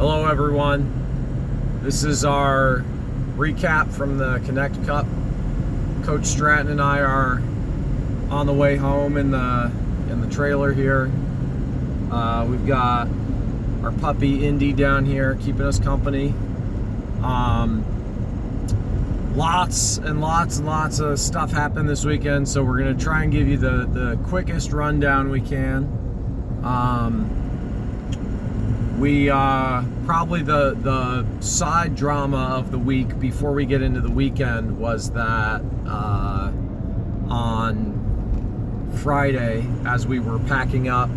Hello everyone. This is our recap from the Knecht Cup. Coach Stratton and I are on the way home in the trailer here. We've got our puppy Indy down here keeping us company. Lots and lots of stuff happened this weekend, so we're going to try and give you the quickest rundown we can. We probably the side drama of the week before we get into the weekend was that on Friday, as we were packing up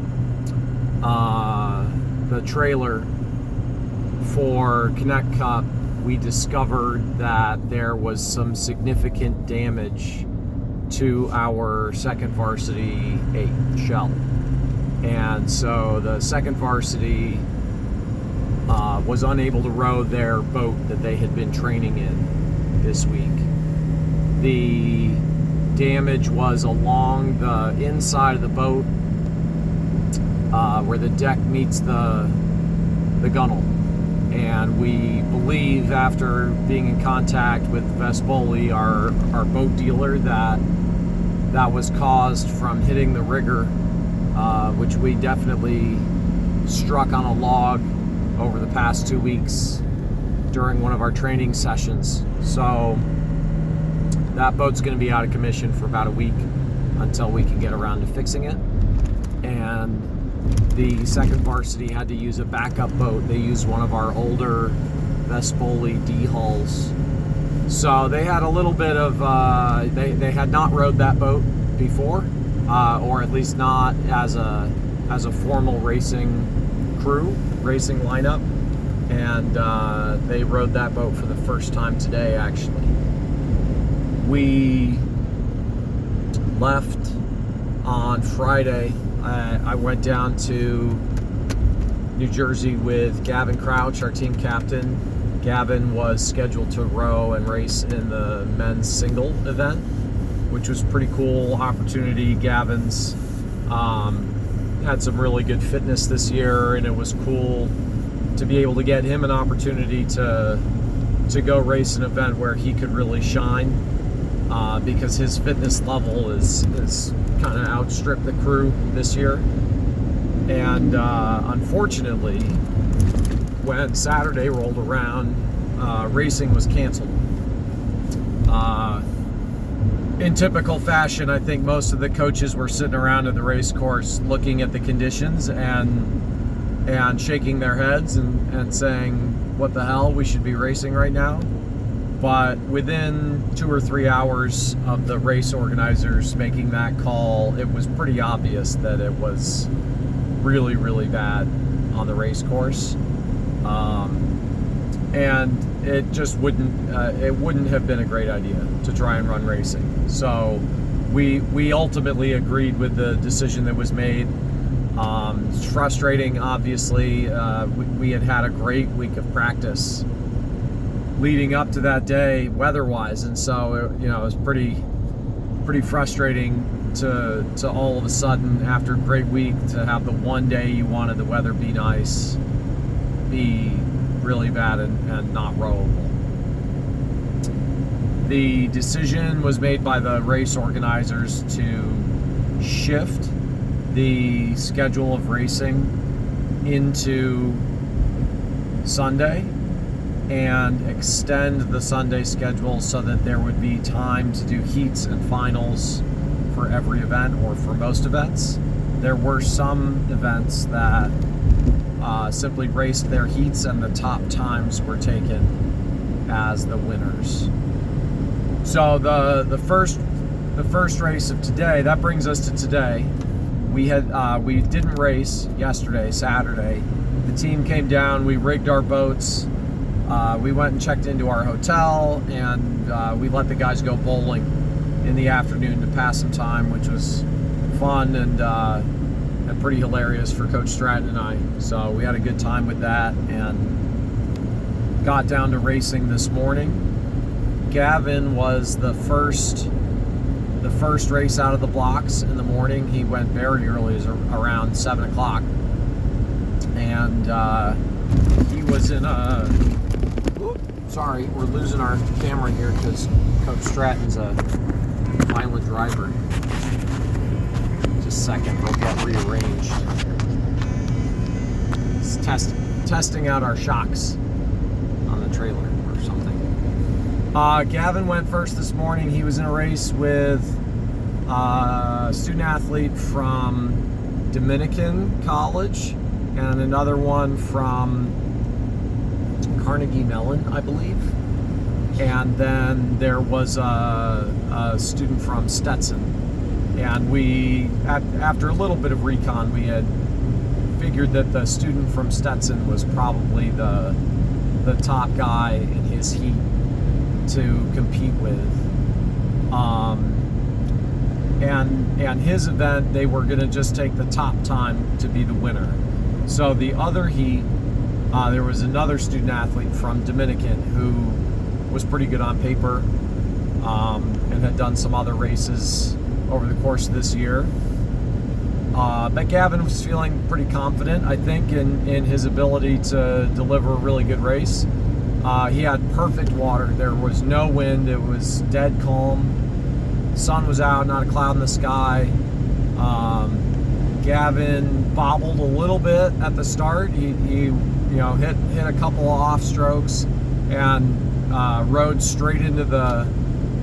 the trailer for Knecht Cup, we discovered that there was some significant damage to our second varsity 8 shell. And so the second varsity was unable to row their boat that they had been training in this week. The damage was along the inside of the boat where the deck meets the gunnel. And we believe, after being in contact with Vespoli, our boat dealer, that was caused from hitting the rigger, which we definitely struck on a log over the past 2 weeks during one of our training sessions. So that boat's going to be out of commission for about a week until we can get around to fixing it. And the second varsity had to use a backup boat. They used one of our older Vespoli D hulls. So they had a little bit of, they had not rowed that boat before, or at least not as a formal racing crew, racing lineup. And they rowed that boat for the first time today, actually. We left on Friday. I went down to New Jersey with Gavin Crouch, our team captain. Gavin was scheduled to row and race in the men's single event, which was a pretty cool opportunity. Gavin's had some really good fitness this year, and it was cool to be able to get him an opportunity to go race an event where he could really shine, because his fitness level is kind of outstripped the crew this year. And unfortunately, when Saturday rolled around, racing was canceled. In typical fashion, I think most of the coaches were sitting around at the race course looking at the conditions and shaking their heads and saying, what the hell, we should be racing right now. But within 2 or 3 hours of the race organizers making that call, it was pretty obvious that it was really, really bad on the race course. And it just wouldn't have been a great idea to try and run racing. So we ultimately agreed with the decision that was made. It's frustrating, obviously. We had a great week of practice leading up to that day, weather-wise, and so it was pretty frustrating to all of a sudden, after a great week, to have the one day you wanted the weather be nice be really bad and not rowable. The decision was made by the race organizers to shift the schedule of racing into Sunday and extend the Sunday schedule so that there would be time to do heats and finals for every event, or for most events. There were some events that simply raced their heats and the top times were taken as the winners. So the first race of today, that brings us to today. We didn't race yesterday, Saturday. The team came down, we rigged our boats. We went and checked into our hotel, and we let the guys go bowling in the afternoon to pass some time, which was fun and pretty hilarious for Coach Stratton and I. So we had a good time with that and got down to racing this morning. Gavin was the first race out of the blocks in the morning. He went very early, around 7 o'clock, and he was was in a... Sorry, we're losing our camera here because Coach Stratton's a violent driver. Just a second, they'll get rearranged. It's testing out our shocks on the trailer or something. Gavin went first this morning. He was in a race with a student athlete from Dominican College and another one from Carnegie Mellon, I believe. And then there was a student from Stetson. And we, after a little bit of recon, we had figured that the student from Stetson was probably the top guy in his heat to compete with. And his event, they were going to just take the top time to be the winner. So the other heat, there was another student athlete from Dominican who was pretty good on paper and had done some other races over the course of this year. But Gavin was feeling pretty confident, I think, in his ability to deliver a really good race. He had perfect water. There was no wind. It was dead calm. Sun was out, not a cloud in the sky. Gavin bobbled a little bit at the start. He hit a couple of off strokes and rode straight into the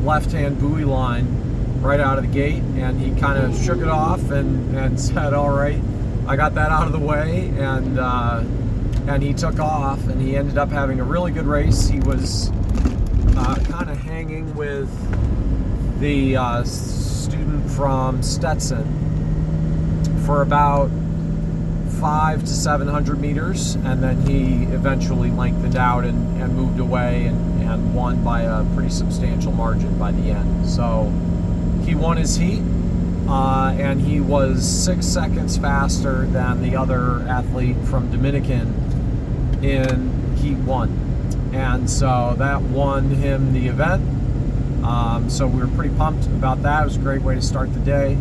left-hand buoy line right out of the gate, and he kind of shook it off and said, all right, I got that out of the way, and he took off, and he ended up having a really good race. He was kind of hanging with the student from Stetson for about 500 to 700 meters, and then he eventually lengthened out and moved away and won by a pretty substantial margin by the end. So he won his heat, and he was 6 seconds faster than the other athlete from Dominican in heat 1. And so that won him the event. So we were pretty pumped about that. It was a great way to start the day.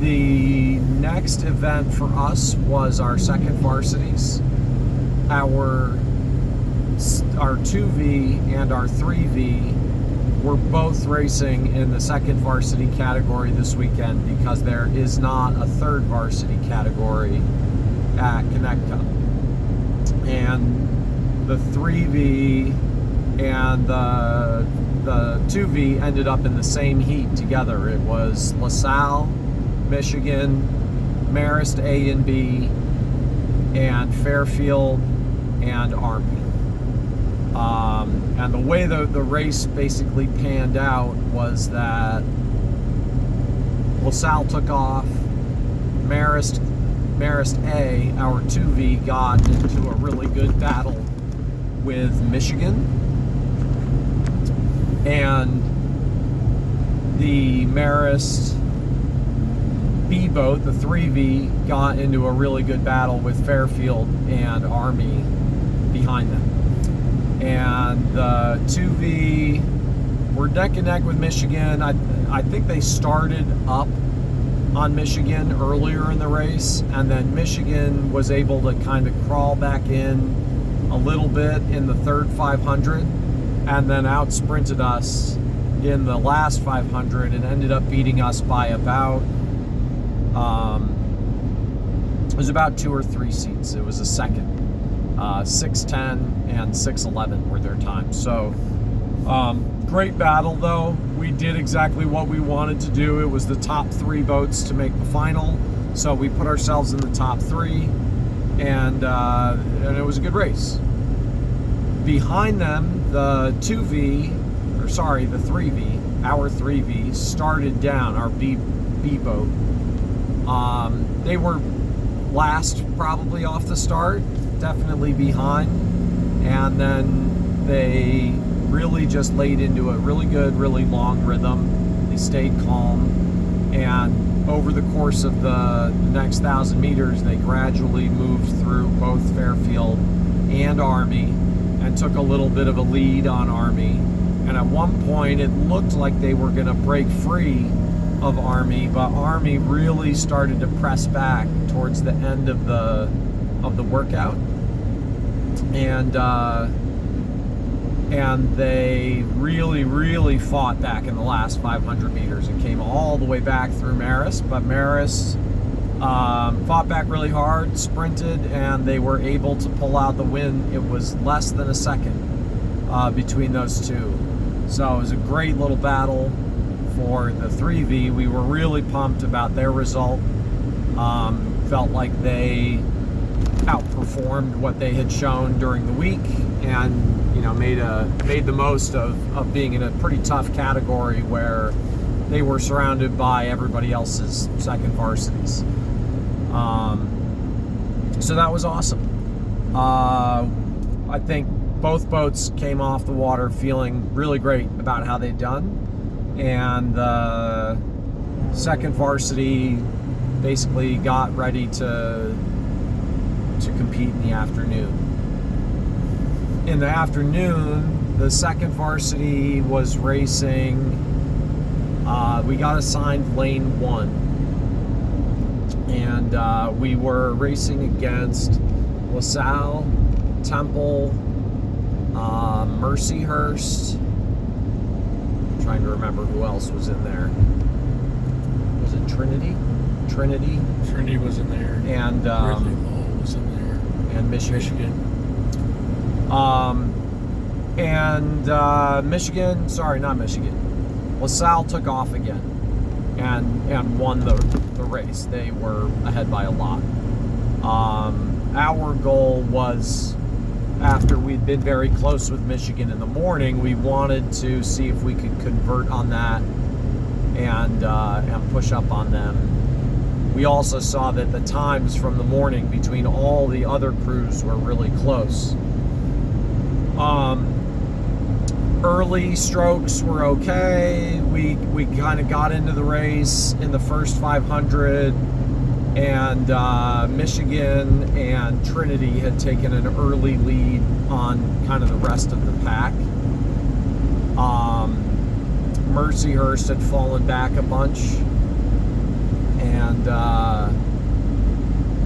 The next event for us was our second varsities. Our 2V and our 3V were both racing in the second varsity category this weekend because there is not a third varsity category at Knecht. And the 3V and the 2V ended up in the same heat together. It was LaSalle, Michigan, Marist A and B, and Fairfield and Army. And the way the race basically panned out was that LaSalle took off, Marist A, our 2V, got into a really good battle with Michigan, and the Marist B boat, the 3V, got into a really good battle with Fairfield and Army behind them. And the 2V were neck and neck with Michigan. I think they started up on Michigan earlier in the race, and then Michigan was able to kind of crawl back in a little bit in the third 500 and then out sprinted us in the last 500 and ended up beating us by about it was about 2 or 3 seats. It was a second. 6:10 and 6:11 were their times. So great battle, though. We did exactly what we wanted to do. It was the top 3 boats to make the final, so we put ourselves in the top 3, and it was a good race. Behind them, the 3V, our 3V started down, our B boat. They were last probably off the start, definitely behind, and then they really just laid into a really good, really long rhythm. They stayed calm, and over the course of the next 1,000 meters, they gradually moved through both Fairfield and Army and took a little bit of a lead on Army. And at one point, it looked like they were going to break free of Army, but Army really started to press back towards the end of the workout. and they really fought back in the last 500 meters and came all the way back through Marist. But Marist fought back really hard, sprinted, and they were able to pull out the win. It was less than a second between those two. So it was a great little battle for the 3V. We were really pumped about their result. Felt like they outperformed what they had shown during the week, and made the most of being in a pretty tough category where they were surrounded by everybody else's second varsities. So that was awesome. I think both boats came off the water feeling really great about how they'd done, and the second varsity basically got ready to compete in the afternoon. In the afternoon, the second varsity was racing. We got assigned lane 1, and we were racing against LaSalle, Temple, Mercyhurst. I'm trying to remember who else was in there. Was it Trinity? Trinity was in there. And Ridley Lowell was in there. And Michigan. Michigan, sorry, not Michigan. LaSalle took off again and won the race. They were ahead by a lot. Our goal was, after we'd been very close with Michigan in the morning, we wanted to see if we could convert on that and push up on them. We also saw that the times from the morning between all the other crews were really close. Early strokes were okay. We kind of got into the race in the first 500, and Michigan and Trinity had taken an early lead on kind of the rest of the pack. Mercyhurst had fallen back a bunch, and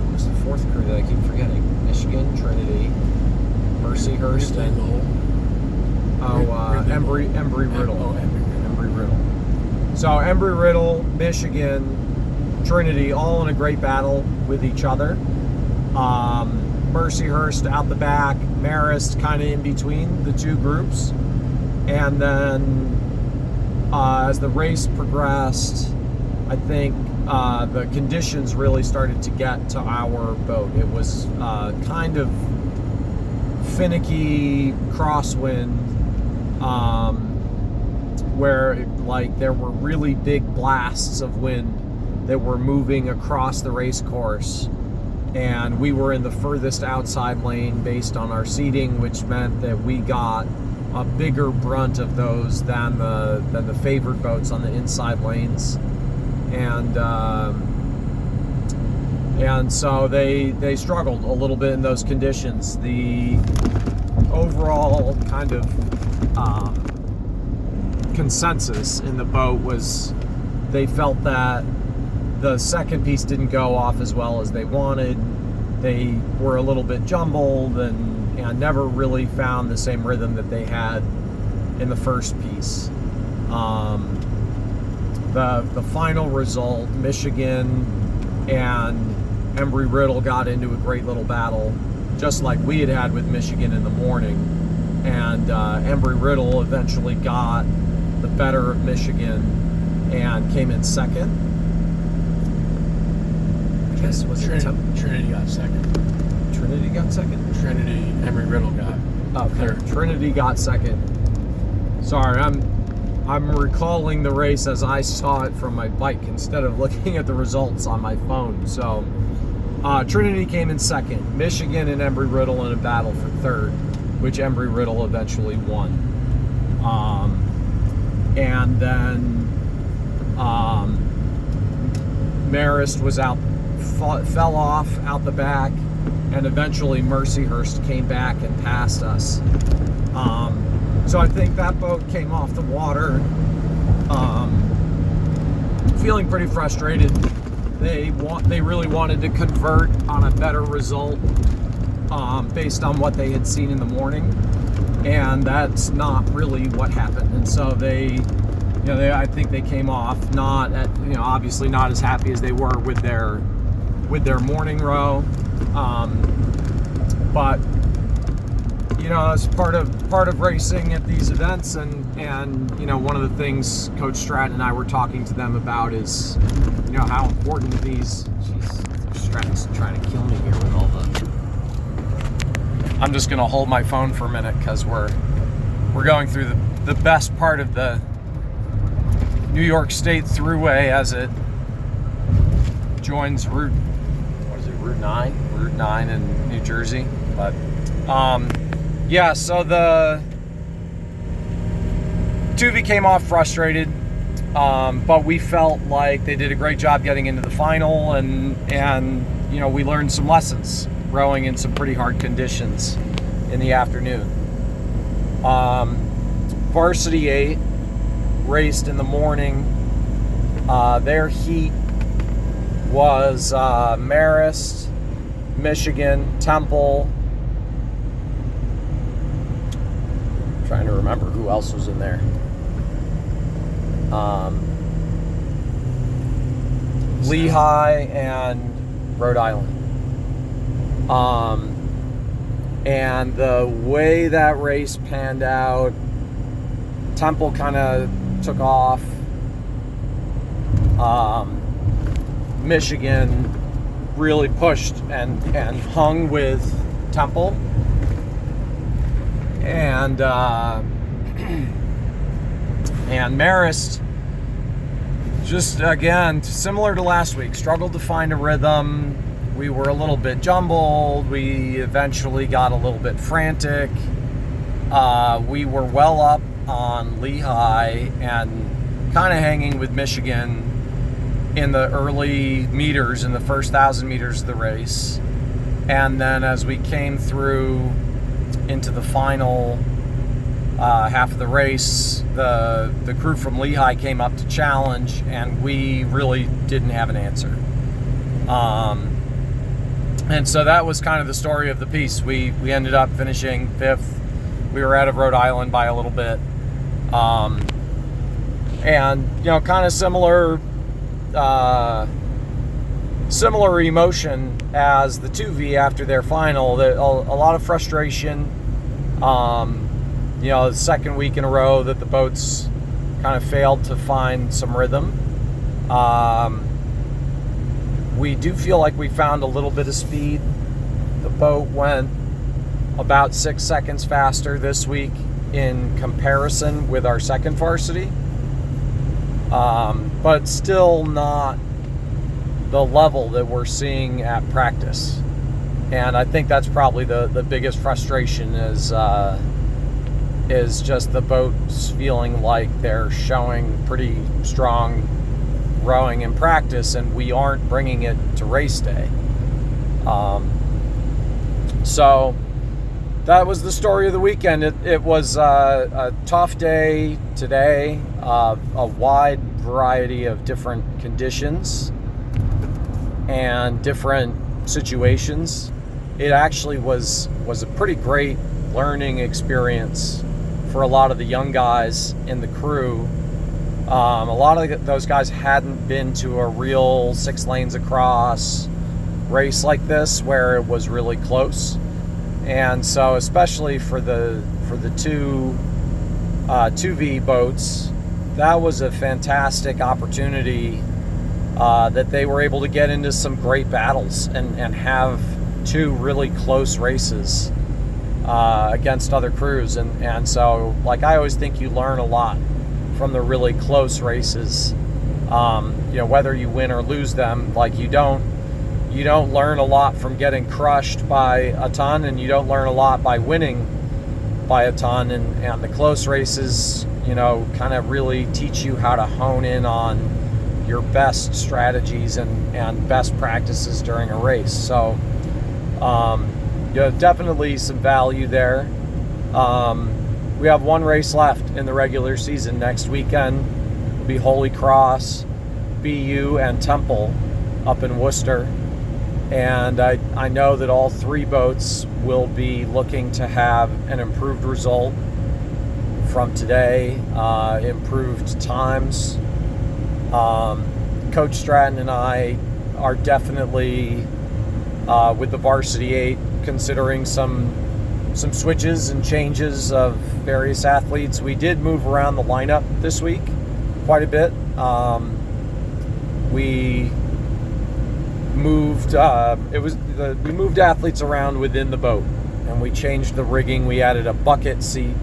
what was the fourth crew that I keep forgetting? Michigan, Trinity, Mercyhurst, and Embry-Riddle. Embry-Riddle. So Embry-Riddle, Michigan, Trinity, all in a great battle with each other. Mercyhurst out the back, Marist kind of in between the two groups. And then as the race progressed, I think the conditions really started to get to our boat. It was kind of finicky crosswind, where there were really big blasts of wind that were moving across the race course, and we were in the furthest outside lane based on our seating, which meant that we got a bigger brunt of those than the favored boats on the inside lanes, and so they struggled a little bit in those conditions. The overall kind of consensus in the boat was they felt that the second piece didn't go off as well as they wanted. They were a little bit jumbled and never really found the same rhythm that they had in the first piece. The final result, Michigan and Embry-Riddle got into a great little battle, just like we had with Michigan in the morning, and Embry-Riddle eventually got the better of Michigan and came in second. I guess was it Trinity got second. Trinity got second? Trinity, Embry-Riddle got third. Trinity got second. Sorry, I'm recalling the race as I saw it from my bike instead of looking at the results on my phone. So Trinity came in second. Michigan and Embry-Riddle in a battle for third, which Embry-Riddle eventually won. And then Marist was fell off out the back, and eventually Mercyhurst came back and passed us. So I think that boat came off the water feeling pretty frustrated. They really wanted to convert on a better result, based on what they had seen in the morning, and that's not really what happened. And so I think they came off not at, obviously not as happy as they were with their morning row, but it's part of racing at these events, and one of the things Coach Stratton and I were talking to them about is how important these. Jeez, Stratton's trying to kill me here with all the. I'm just gonna hold my phone for a minute because we're going through the best part of the New York State Thruway as it joins Route 9 in New Jersey. But so the 2V came off frustrated, but we felt like they did a great job getting into the final, and we learned some lessons rowing in some pretty hard conditions in the afternoon. Varsity 8 raced in the morning. Their heat was Marist, Michigan, Temple. I'm trying to remember who else was in there. Lehigh and Rhode Island. And the way that race panned out, Temple kind of took off. Michigan really pushed and hung with Temple. And Marist, just again, similar to last week, struggled to find a rhythm. We were a little bit jumbled. We eventually got a little bit frantic. We were well up on Lehigh and kind of hanging with Michigan in the early meters, in the first 1,000 meters of the race. And then as we came through into the final half of the race, the crew from Lehigh came up to challenge, and we really didn't have an answer. And so that was kind of the story of the piece. We ended up finishing 5th. We were out of Rhode Island by a little bit. And kind of similar emotion as the 2V after their final. A lot of frustration. The second week in a row that the boats kind of failed to find some rhythm. We do feel like we found a little bit of speed. The boat went about 6 seconds faster this week in comparison with our second varsity, but still not the level that we're seeing at practice. And I think that's probably the biggest frustration is just the boats feeling like they're showing pretty strong rowing in practice, and we aren't bringing it to race day. So that was the story of the weekend. It was a tough day today, a wide variety of different conditions and different situations. It actually was a pretty great learning experience for a lot of the young guys in the crew. A lot of those guys hadn't been to a real 6 lanes across race like this where it was really close. And so especially for the 2V boats, that was a fantastic opportunity that they were able to get into some great battles and have 2 really close races against other crews. And so, like, I always think you learn a lot from the really close races. Whether you win or lose them, like, you don't learn a lot from getting crushed by a ton, and you don't learn a lot by winning by a ton. And the close races, kind of really teach you how to hone in on your best strategies and best practices during a race. So definitely some value there. We have 1 race left in the regular season. Next weekend will be Holy Cross, BU, and Temple up in Worcester. And I know that all three boats will be looking to have an improved result from today, improved times. Coach Stratton and I are definitely, with the Varsity 8, considering some switches and changes of various athletes. We did move around the lineup this week quite a bit. We moved we moved athletes around within the boat, and we changed the rigging. We added a bucket seat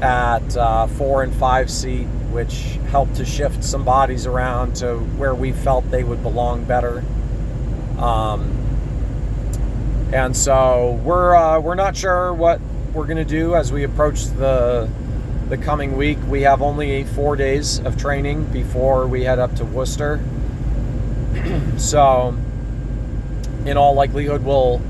at 4 and 5 seat, which helped to shift some bodies around to where we felt they would belong better. And so we're not sure what we're going to do as we approach the coming week. We have only 4 days of training before we head up to Worcester. So in all likelihood, we'll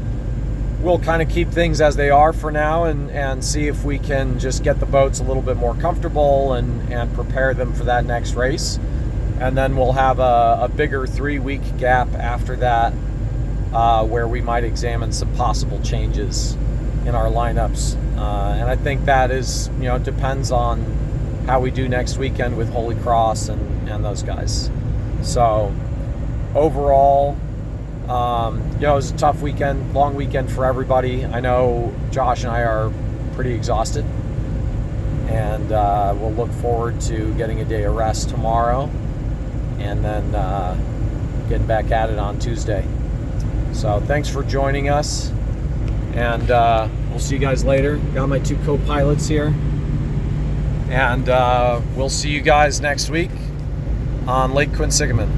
kind of keep things as they are for now, and see if we can just get the boats a little bit more comfortable and prepare them for that next race. And then we'll have a bigger 3-week gap after that, where we might examine some possible changes in our lineups. And I think that is, depends on how we do next weekend with Holy Cross and those guys. So overall, it was a tough weekend, long weekend for everybody. I know Josh and I are pretty exhausted, and we'll look forward to getting a day of rest tomorrow, and then getting back at it on Tuesday. So thanks for joining us, and we'll see you guys later. Got my 2 co-pilots here, and we'll see you guys next week on Lake Quinsigamond.